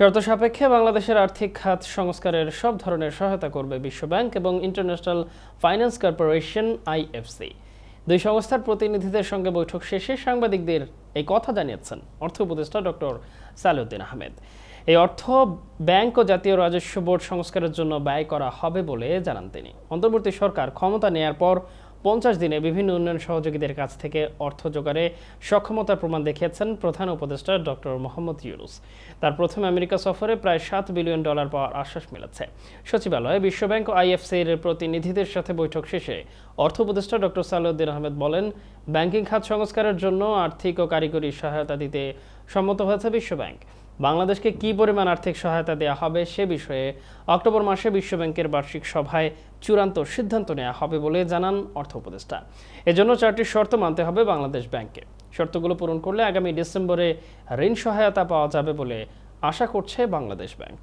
শর্ত সাপেক্ষে বাংলাদেশের আর্থিক খাত সংস্কারের সব ধরনের সহায়তা করবে বিশ্বব্যাংক এবং ইন্টারন্যাশনাল ফাইন্যান্স কর্পোরেশন আইএফসি। দুই সংস্থার প্রতিনিধিদের সঙ্গে বৈঠক শেষে সাংবাদিকদের এই কথা জানিয়েছেন অর্থ উপদেষ্টা ডক্টর সালেউদ্দিন আহমেদ। এই অর্থ ব্যাংক ও জাতীয় রাজস্ব বোর্ড সংস্কারের জন্য ব্যয় করা হবে বলে জানান তিনি। অন্তর্বর্তী সরকার ক্ষমতা নেয়ার পর 50 দিনে বিভিন্ন উন্নয়ন সহযোগীদের কাছ থেকে অর্থ জোগাড়ে সক্ষমতার প্রমাণ দেখিয়েছেন প্রধান উপদেষ্টা ডক্টর মোহাম্মদ ইউনূস। তার প্রথম আমেরিকা সফরে প্রায় $7 বিলিয়ন পাওয়ার আশ্বাস মিলেছে। সচিবালয়ে বিশ্বব্যাংক ও আইএফসির প্রতিনিধিদের সাথে বৈঠক শেষে অর্থ উপদেষ্টা ডক্টর সালেউদ্দিন আহমেদ বলেন, ব্যাংকিং খাত সংস্কারের জন্য আর্থিক ও কারিগরি সহায়তা দিতে সম্মত হয়েছে বিশ্বব্যাংক। বাংলাদেশকে কী পরিমাণ আর্থিক সহায়তা দেওয়া হবে সে বিষয়ে অক্টোবর মাসে বিশ্বব্যাংকের বার্ষিক সভায় চূড়ান্ত সিদ্ধান্ত নেওয়া হবে বলে জানান অর্থ উপদেষ্টা। এজন্য 4টি শর্ত মানতে হবে বাংলাদেশ ব্যাংকে। শর্তগুলো পূরণ করলে আগামী ডিসেম্বরে ঋণ সহায়তা পাওয়া যাবে বলে আশা করছে বাংলাদেশ ব্যাংক।